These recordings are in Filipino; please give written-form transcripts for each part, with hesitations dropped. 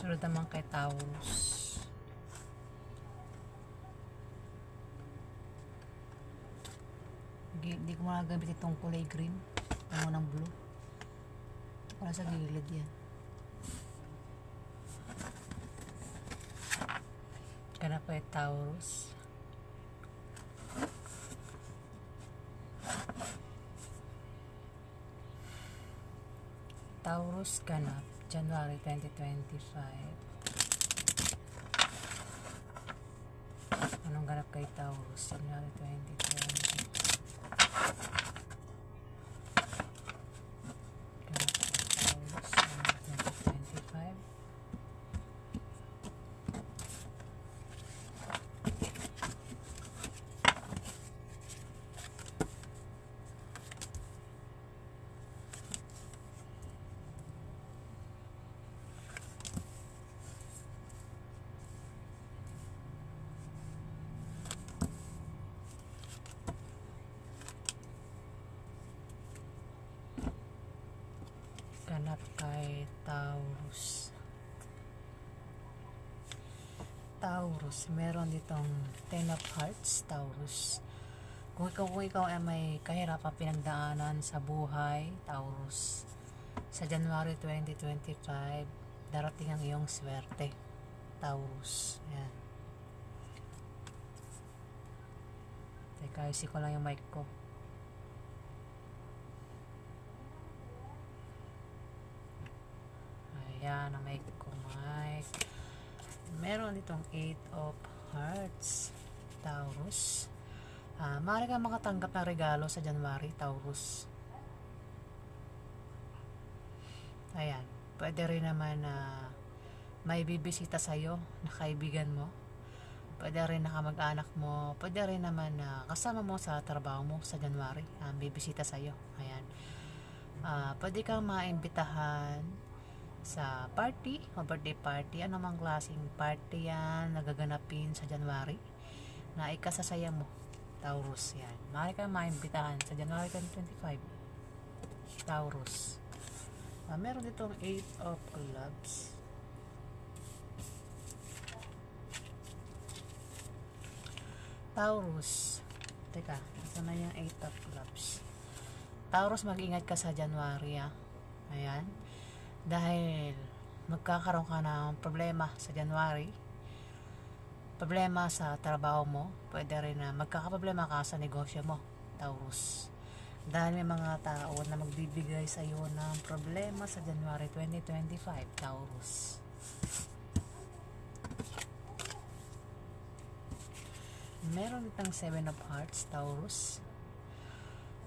Sunod naman kay Taurus. Hindi ko magagamit itong kulay green. Ito ng blue. Wala sa gilid yan. Ganap kay Taurus. Taurus ganap, January 2025. Anong ganap kay Taurus, January 2025? Ganap kay Taurus, January 2025. Ganap kay Taurus. Taurus, meron ditong Ten of Hearts, Taurus. Kung ikaw ay may kahirapan pinagdaanan sa buhay, Taurus, sa January 2025, darating ang iyong swerte, Taurus. Ayan. Teka, isi ko lang yung mic ko. Ayan, ang mic ko, mic. Meron ditong 8 of Hearts, Taurus. Maaari kang makatanggap ng regalo sa January, Taurus. Ayan, pwede rin naman na may bibisita sa'yo na kaibigan mo. Pwede rin na kamag-anak mo. Pwede rin naman na kasama mo sa trabaho mo sa January. Bibisita sa'yo. Ayan. Pwede kang maimbitahan sa party o birthday party, anumang klaseng party yan nagaganapin sa January na ikasasaya mo, Taurus. Yan, maaari kang maimbitahan sa January 2025, Taurus. Meron ditong 8 of Clubs. Taurus, teka, ito na yung 8 of Clubs. Taurus, mag-ingat ka sa January, ayan. Dahil magkakaroon ka ng problema sa January, problema sa trabaho mo, pwede rin na magkakaproblema ka sa negosyo mo, Taurus. Dahil may mga tao na magbibigay sa iyo ng problema sa January 2025, Taurus. Meron ditang 7 of Hearts, Taurus.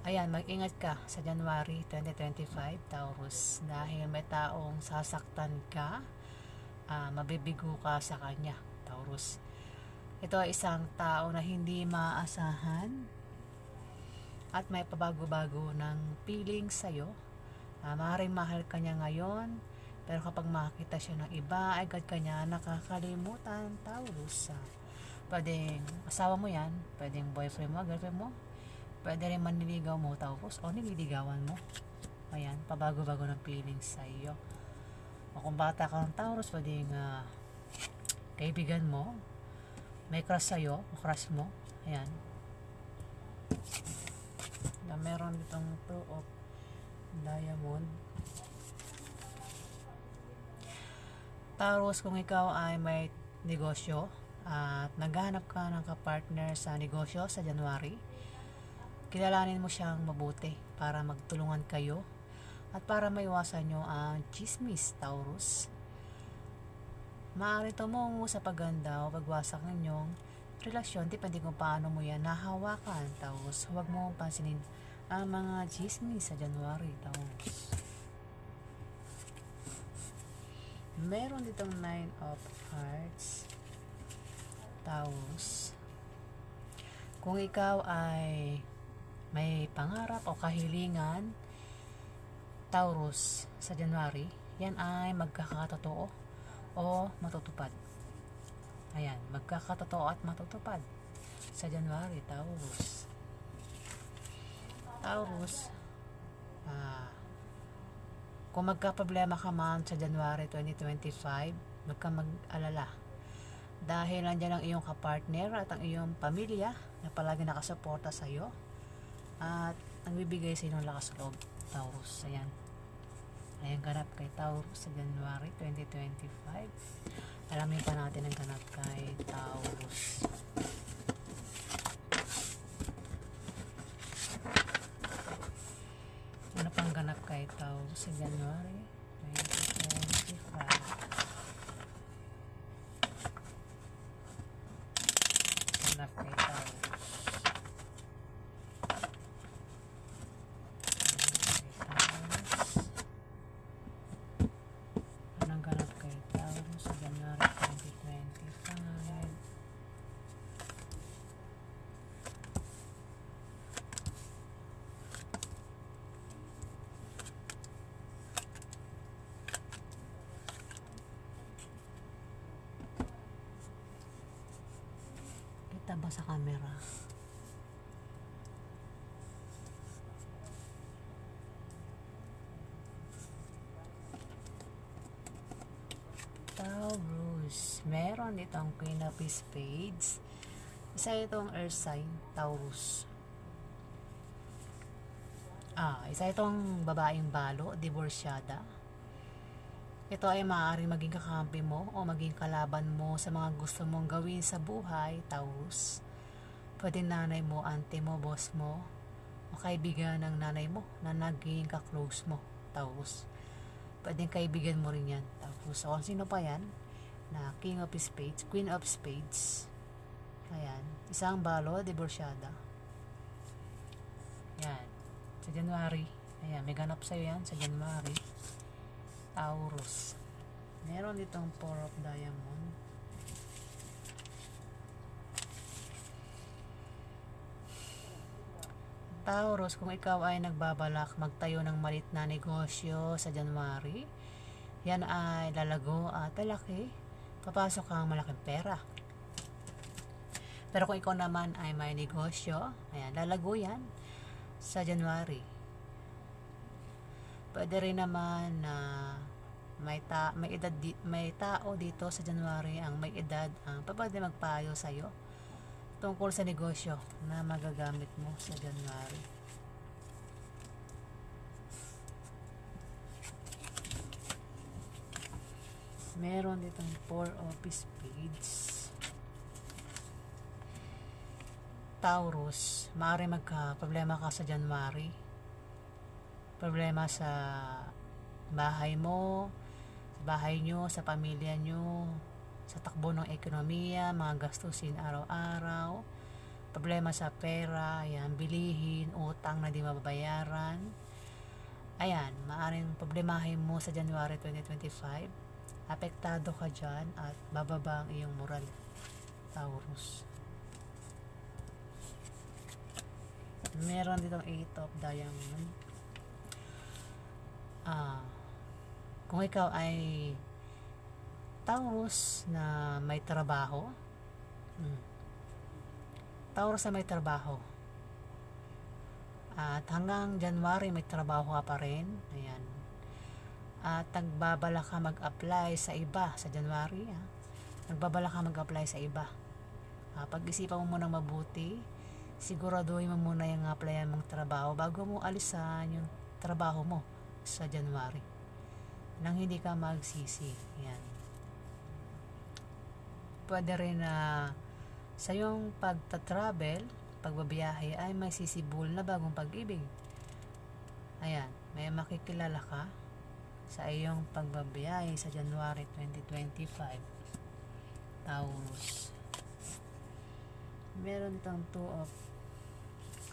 Ayan, mag-ingat ka sa January 2025, Taurus, dahil may taong sasaktan ka, mabibigo ka sa kanya, Taurus. Ito ay isang tao na hindi maaasahan at may pabago-bago ng feeling sa'yo. Maaaring mahal ka niya ngayon, pero kapag makita siya ng iba, agad ka niya nakakalimutan, Taurus. Pwedeng asawa mo yan, pwedeng boyfriend mo, girlfriend mo, pwede rin maniligaw mo, Taurus, o nililigawan mo. Ayan, pabago-bago ng feelings sa iyo. O kung bata ka ng Taurus, pwedeng kaibigan mo, may crush sa iyo, o crush mo. Ayan. Meron ditong 2 of Diamond. Taurus, kung ikaw ay may negosyo at naghahanap ka ng kapartner sa negosyo sa January, kilalanin mo siyang mabuti para magtulungan kayo at para maiwasan nyo ang chismis, Taurus. Maaari tumungo sa paganda o pagwasak ng inyong relasyon, depende kung paano mo yan nahawakan, Taurus. Huwag mo pansinin ang mga chismis sa January, Taurus. Meron ditong 9 of Hearts, Taurus. Kung ikaw ay may pangarap o kahilingan, Taurus, sa January, yan ay magkakatotoo o matutupad. Ayan, magkakatotoo at matutupad sa January, Taurus. Taurus, kung magka-problema ka man sa January 2025, Huwag kang mag-alala. Dahil nandiyan ang iyong kapartner at ang iyong pamilya na palagi nakasuporta sa iyo at nagbibigay sa iyo ng lakas loob, Taurus. Ayan. Ayan ganap kay Taurus sa January 2025. Alamin pa natin ang ganap kay Taurus. Ano pang ganap kay Taurus sa January 2025? Ganap kay Taurus. Anong ganap kay Taurus sa January 2025? Kita ba sa camera? Taurus. Meron itong Queen of Spades. Isa itong Earth sign, Taurus. Isa itong babaeng balo, divorsyada. Ito ay maaaring maging kakampi mo o maging kalaban mo sa mga gusto mong gawin sa buhay, Taurus. Pwede nanay mo, ante mo, boss mo, o kaibigan ng nanay mo na naging ka-close mo, Taurus. Pwedeng kaibigan mo rin yan, Taurus. So, sino pa yan? Na King of Spades, Queen of Spades. Ayan. Isang balo, divorsyada. Yan. Sa January. Ayan, may ganap sa'yo yan sa January. Taurus. Meron ditong Four of Diamond. Taurus, kung ikaw ay nagbabalak magtayo ng malit na negosyo sa January, yan ay lalago at lalaki. Papasok ang malaking pera. Pero kung ikaw naman ay may negosyo, ayan, lalago yan sa January. Pwede rin naman na may tao dito sa January ang may edad ang pwede magpayo sa iyo tungkol sa negosyo na magagamit mo sa January. Meron ditong Four of Spades. Taurus, maaari magka-problema ka sa January. Problema sa bahay mo, sa bahay nyo, sa pamilya nyo, sa takbo ng ekonomiya, mga gastusin araw-araw, problema sa pera, ayan, bilihin, utang na di mababayaran. Ayan, maaring problemahin mo sa January 2025. Apektado ka dyan at bababa ang iyong moral, Taurus. Meron ditong Eight of Diamond. Kung ikaw ay Taurus na may trabaho, Taurus na may trabaho, at hanggang January may trabaho ka pa rin, ayan, at nagbabala ka mag-apply sa iba sa January, nagbabala ka mag-apply sa iba, pag-isipan mo munang mabuti, siguraduhin mo muna yung applyan mong trabaho bago mo alisan yung trabaho mo sa January nang hindi ka magsisi. Yan. Pwede rin na sa iyong pagta-travel, pagbabiyahe ay may sisibol na bagong pag-ibig. Ayan, may makikilala ka sa iyong pagbabiyahe sa January 2025, Taurus. Meron itong Two of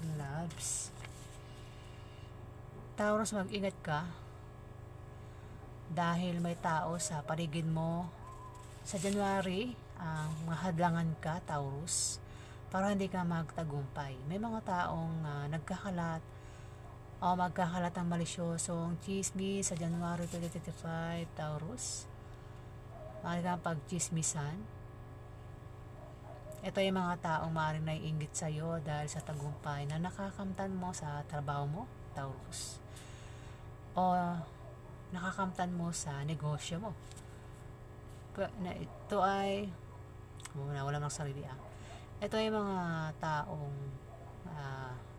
Clubs. Taurus, mag-ingat ka dahil may tao sa paligid mo sa January ang mahadlangan ka, Taurus, para hindi ka magtagumpay. May mga taong nagkakalat o magkakalat ang malisyosong chismis sa January 2025, Taurus. Maaari kang pagchismisan. Ito yung mga taong maaaring naiinggit sa iyo dahil sa tagumpay na nakakamtan mo sa trabaho mo, Taurus, o nakakamtan mo sa negosyo mo. ito ay wala ng sarili ito ay mga taong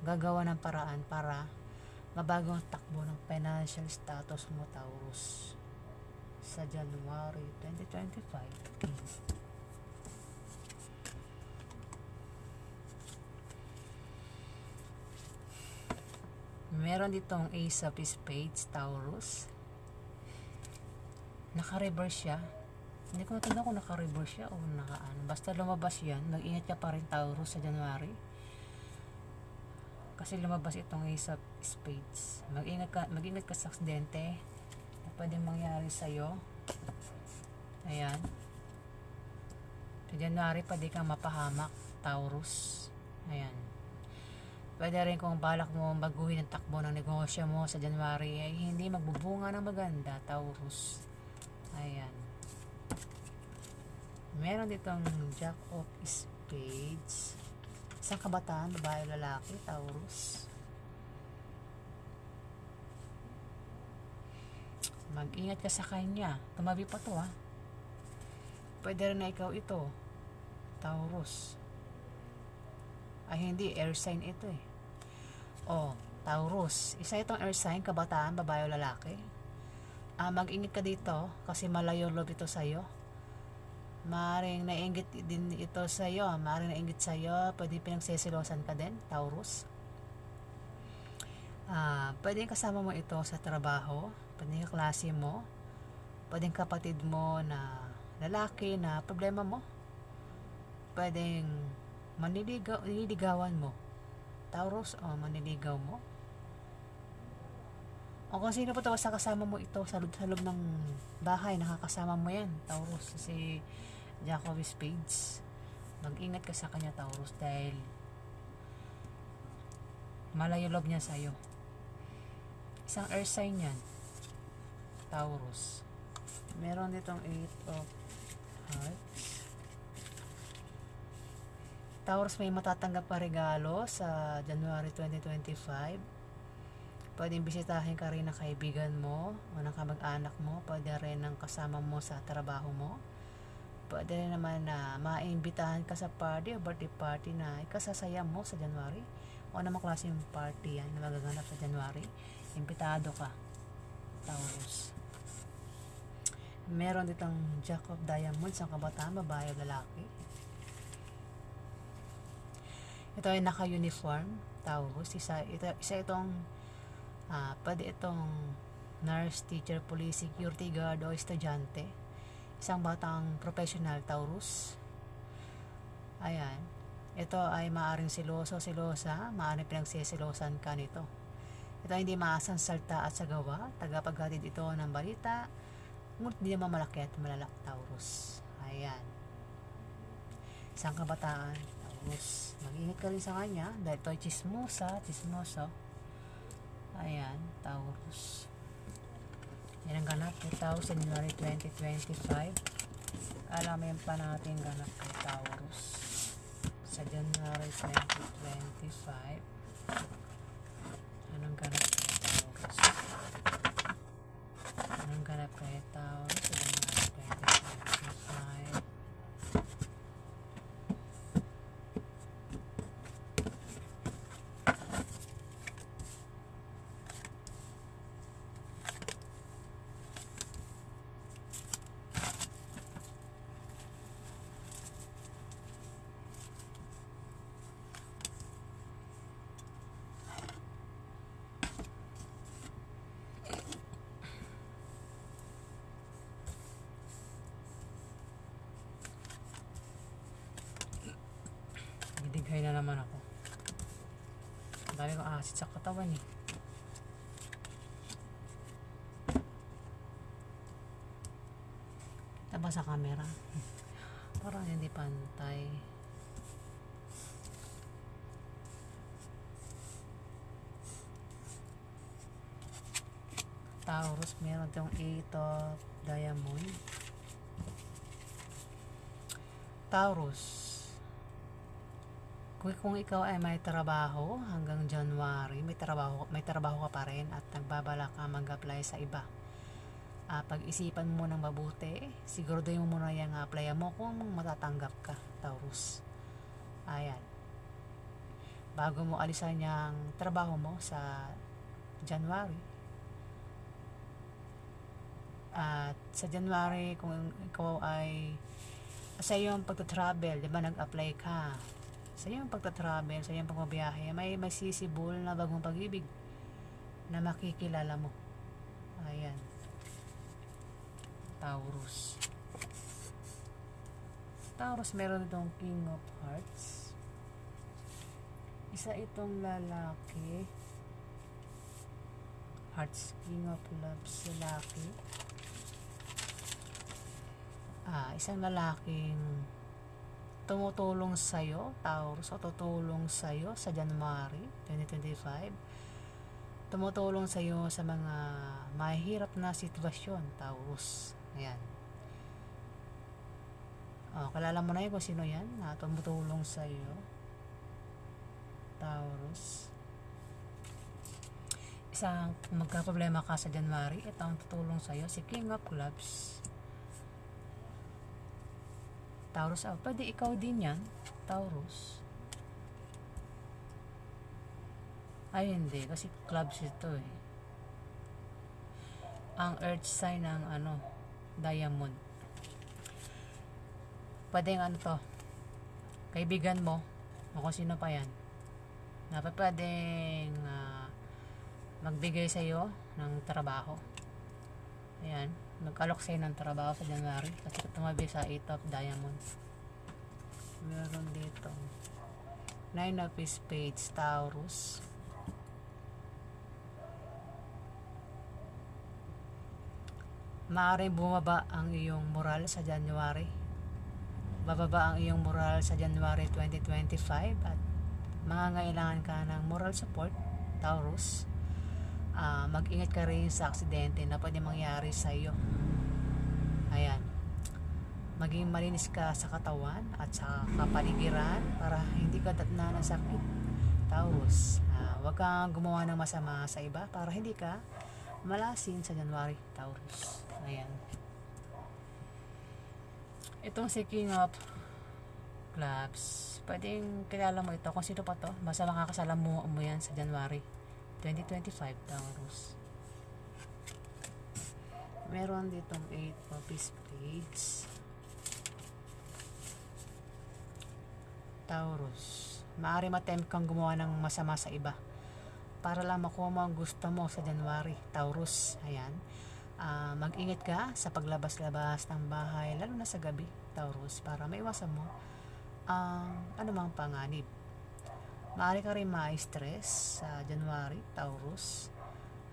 gagawa ng paraan para mabago ang takbo ng financial status mo, Taurus, sa January 2025. Meron ditong Ace of Spades, Taurus. Naka-reverse siya. Hindi ko natin kung naka-reverse siya o naka-ano. Basta lumabas yan, mag-ingat ka pa rin, Taurus, sa January. Kasi lumabas itong Ace of Spades. Mag-ingat ka sa aksidente na pwedeng mangyari sa'yo. Ayan. Sa January, pwede kang mapahamak, Taurus. Ayan. Pwede rin kung balak mo baguhin ang takbo ng negosyo mo sa January ay hindi magbubunga ng maganda, Taurus. Ayan. Meron ditong Jack of Spades. Isang kabataan, babae, lalaki, Taurus. Mag-ingat ka sa kanya. Tumabi pa to Pwede rin na ikaw ito, Taurus. Ay hindi, air sign ito Taurus. Isa itong air sign, kabataan, babae o lalaki. Mag-ingat ka dito kasi malayo loob ito sa'yo. Maaaring nainggit din ito sa'yo. Maaaring nainggit sa'yo. Pwede pinagsisilosan ka din, Taurus. Pwede kasama mo ito sa trabaho. Pwede kaklase mo. Pwede kapatid mo na lalaki na problema mo. Pwede maniligawan mo, Taurus, o maniligaw mo. O kung sino po ito, basta kasama mo ito sa loob ng bahay, nakakasama mo yan, Taurus. Si Jack of Spades. Mag-ingat ka sa kanya, Taurus, dahil malayo loob niya sa'yo. Isang earth sign yan, Taurus. Meron ditong 8 of Hearts. Taurus, may matatanggap pa regalo sa January 2025. Pwedeng bisitahin ka rin ng kaibigan mo o ng kamag-anak mo. Pwede rin ng kasama mo sa trabaho mo. Pwede rin naman na maimbitahan ka sa party o birthday party na ikasasaya mo sa January. O namang klaseng party yan na magaganap sa January. Imbitado ka, Taurus. Meron ditong Jack of Diamonds, ang kabataan, babae o lalaki. Ito ay naka-uniform, Taurus. Isa itong pwede itong nurse, teacher, police, security guard o estudyante. Isang batang professional, Taurus. Ayan. Ito ay maaaring silosa, maaaring pinagsisilosan ka nito. Ito ay hindi maasang salta at sagawa. Tagapaghatid ito ng balita. Ngunit hindi naman malaki at malalak, Taurus. Ayan. Isang kabataan, Taurus. Mag-ingat ka rin sa kanya dahil ito ay chismoso. Ayan, Taurus. Yan ang ganap kay Taurus sa January 2025. Alam mo yung pa natin ganap kay Taurus sa January 2025. Anong ganap kay Taurus? Anong ganap kay Taurus sa January 2025? Gidighay na naman ako. Ang dami kong acid sa katawan Kita ba sa camera? Parang hindi pantay. Taurus, meron tayong 8 of Diamond. Taurus, kung ikaw ay may trabaho hanggang January, may trabaho ka pa rin at nagbabala ka mag-apply sa iba. pag-isipan mo ng mabuti. Siguraduhin mo muna yung apply mo kung matatanggap ka, Taurus. Ayan. Bago mo alisan yung trabaho mo sa January. At sa January, kung ikaw ay sa iyong pagta-travel, di ba nag-apply ka? Sa iyong pagta-travel, sa iyong pagbabiyahe, may masisibol na bagong pag-ibig na makikilala mo. Ayan. Taurus. Taurus, meron itong King of Hearts. Isa itong lalaki. Hearts, King of Loves, lalaki. Isang lalaking tumutulong sa'yo, Taurus, o tutulong sa'yo sa January 2025. Tumutulong sa'yo sa mga mahirap na sitwasyon, Taurus. Ayan. Kilala mo na yun kung sino yan na tumutulong sa'yo, Taurus. Isang magka-problema ka sa January, ito ang tutulong sa'yo, si King of Clubs. Taurus, pwede ikaw din yan, Taurus. Ay, hindi, kasi clubs ito eh. Ang earth sign ng diamond. Pwede yung to, kaibigan mo, o kung sino pa yan, na pwedeng magbigay sa'yo ng trabaho. Ayan, mag-alok sa'yo ng trabaho sa January kasi tumabi sa 8 of diamonds. Meron dito 9 of spades, Taurus. Maaaring bumaba ang iyong moral sa January. Bababa ang iyong moral sa January 2025 at mangangailangan ka ng moral support, Taurus. Mag-ingat ka rin sa aksidente na pwede mangyari sa iyo. Ayan. Maging malinis ka sa katawan at sa kapaligiran para hindi ka datnan ng sakit, Taurus. Huwag kang gumawa ng masama sa iba para hindi ka malasin sa January, Taurus. Ayan. Itong si King of Clubs, pwedeng kilala mo ito kung sino pa to. Basta makakasalamuha mo yan sa January 2025, Taurus. Meron ditong 8 of spades, Taurus. Maaari ma-tempt kang gumawa ng masama sa iba para lang makuha mo ang gusto mo sa January, Taurus. Ayan. Mag-ingat ka sa paglabas-labas ng bahay, lalo na sa gabi, Taurus, para maiwasan mo ang anumang panganib. Maaari ka rin ma-stress sa January, Taurus.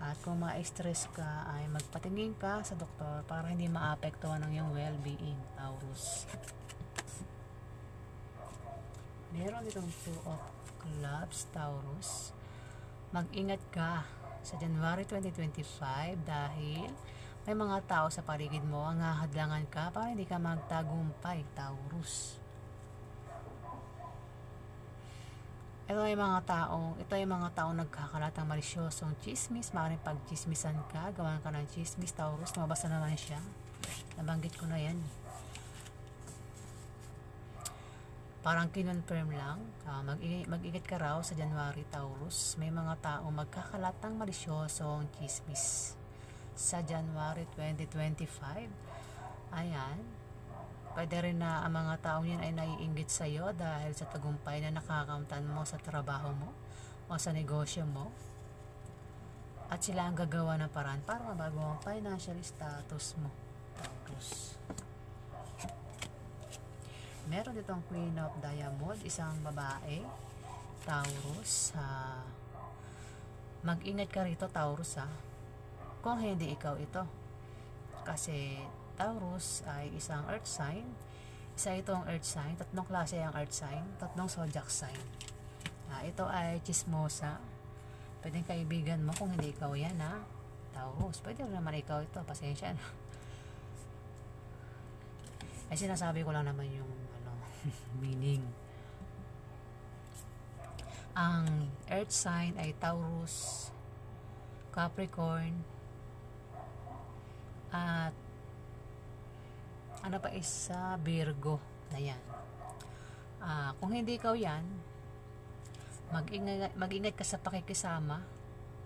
At kung ma-stress ka, ay magpatingin ka sa doktor para hindi maapektuhan ng iyong well-being, Taurus. Meron itong 2 of Clubs, Taurus. Mag-ingat ka sa January 2025 dahil may mga tao sa paligid mo ang hahadlangan ka para hindi ka magtagumpay, Taurus. Ito ay mga taong nagkakalatang malisyosong chismis. Maaaring pag-chismisan ka, gawan ka ng chismis, Taurus. Mabasa naman siya. Nabanggit ko na yan. Parang kinonfirm lang. Mag-ingat ka raw sa January, Taurus. May mga taong magkakalatang malisyosong chismis sa January 2025. Ayan. Pwede rin na ang mga taong yan ay naiinggit sa iyo dahil sa tagumpay na nakakamtan mo sa trabaho mo o sa negosyo mo. At sila ang gagawa ng paraan para mabago ang financial status mo, Taurus. Meron ditong Queen of Diamond, isang babae, Taurus. Mag-ingat ka rito, Taurus, kung hindi ikaw ito. Kasi Taurus ay isang earth sign. Isa itong earth sign. 3 klase ang earth sign. 3 zodiac sign. Ito ay chismosa. Pwedeng kaibigan mo kung hindi ikaw yan, Taurus. Pwede naman ikaw ito. Pasensya na. Ay sinasabi ko lang naman yung meaning. Ang earth sign ay Taurus, Capricorn, at Ano pa isa? Virgo. Ayan. Kung hindi ikaw yan, mag-ingat ka sa pakikisama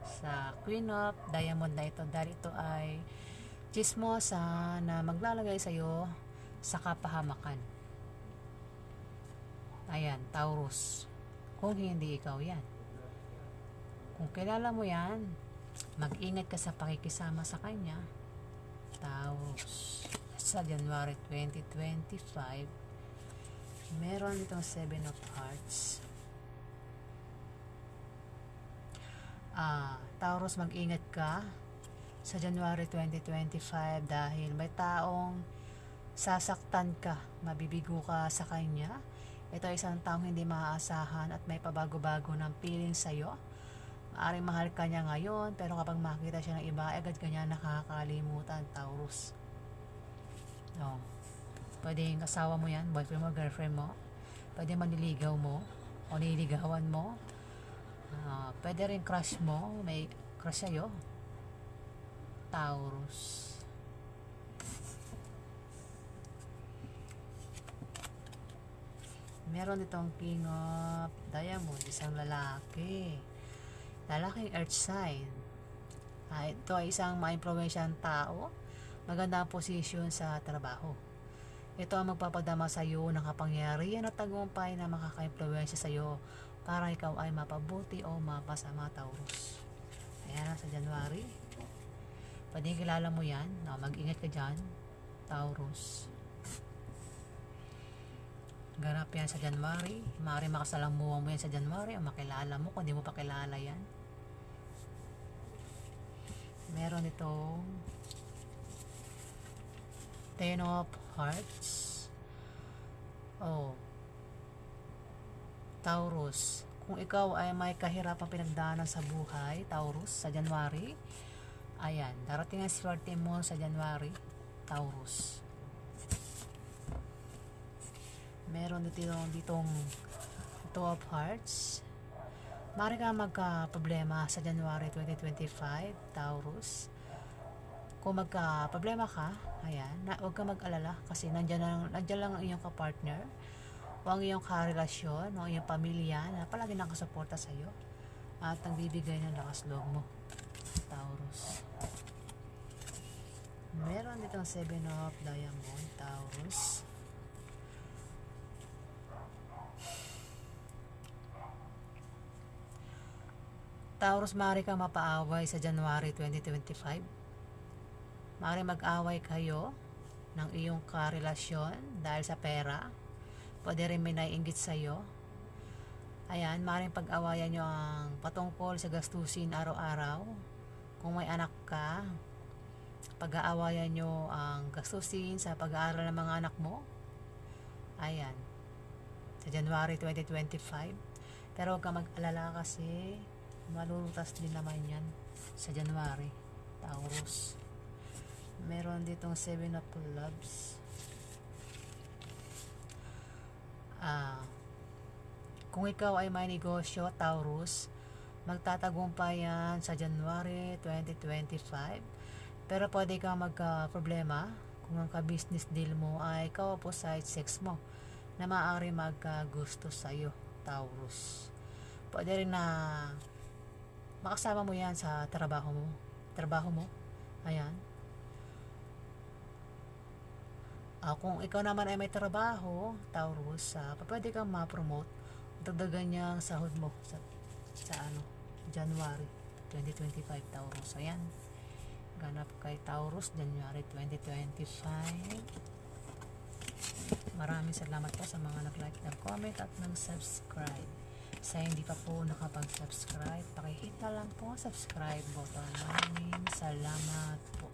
sa Queen of Diamond na ito, dahil ito ay chismosa na maglalagay sa'yo sa kapahamakan. Ayan, Taurus. Kung hindi ikaw yan. Kung kilala mo yan, mag-ingat ka sa pakikisama sa kanya, Taurus. Sa January 2025, meron itong 7 of Hearts. Taurus, mag-ingat ka sa January 2025 dahil may taong sasaktan ka, mabibigo ka sa kanya. Ito ay isang taong hindi maaasahan at may pabago-bago ng feeling sa'yo. Maaring mahal ka niya ngayon, pero kapag makita siya ng iba, agad ka niya nakakalimutan, Taurus. Pwedeng asawa mo yan, boyfriend mo, girlfriend mo. Pwede maniligaw mo o nililigawan mo. Pwede rin crush mo, may crush sa'yo, Taurus. Meron itong King of Diamond, isang lalaking earth sign. Ito ay isang ma-impluwensyang tao, maganda ang posisyon sa trabaho. Ito ang magpapadama sa iyo ng kapangyarihan at tagumpay na makaka-impluwensya sa iyo para ikaw ay mapabuti o mapasama, Taurus. Ayan, sa January. Pwede kilala mo yan. Mag-ingat ka dyan, Taurus. Ganap yan sa January. Maaaring makasalamuha mo yan sa January o makilala mo kung di mo pa kilala yan. Meron itong 10 of Hearts. Taurus, kung ikaw ay may kahirapang pinagdaanan sa buhay, Taurus, sa January, ayan, darating ang swerte mo sa January, Taurus. Meron ditong 2 of Hearts. Maaari ka magka-problema sa January 2025, Taurus. Kung magka-problema ka, ayan, huwag ka mag-alala kasi nandiyan lang ang iyong kapartner o ang iyong karelasyon o ang iyong pamilya na palagi nakasuporta sa iyo at nagbibigay ng lakas loob mo, Taurus. Meron ditong 7 of Diamond, Taurus. Taurus, maaari kang mapaaway sa January 2025. Maaari mag-away kayo ng iyong karelasyon dahil sa pera. Pwede rin may naiinggit sa iyo. Ayan, maaaring pag-awayan nyo ang patungkol sa gastusin araw-araw. Kung may anak ka, pag-aawayan nyo ang gastusin sa pag-aaral ng mga anak mo. Ayan, sa January 2025. Pero huwag ka mag-alala kasi malulutas din naman yan sa January, Taurus. Meron ditong 7 of Clubs. Kung ikaw ay may negosyo, Taurus, magtatagumpay yan sa January 2025. Pero pwede kang magka-problema kung ang ka-business deal mo ay ka-opposite sex mo na maaari magkagusto sa'yo, Taurus. Pwede rin na makasama mo yan sa trabaho mo. Ayan. Kung ikaw naman ay may trabaho, Taurus, pwede kang ma-promote. Dagdagan niya ang sahod mo sa January 2025, Taurus. Ayan. Ganap kay Taurus, January 2025. Maraming salamat po sa mga nag-like, nag-comment at nag-subscribe. Sa hindi pa po nakapag-subscribe, pakihit na lang po ang subscribe button. Maraming salamat po.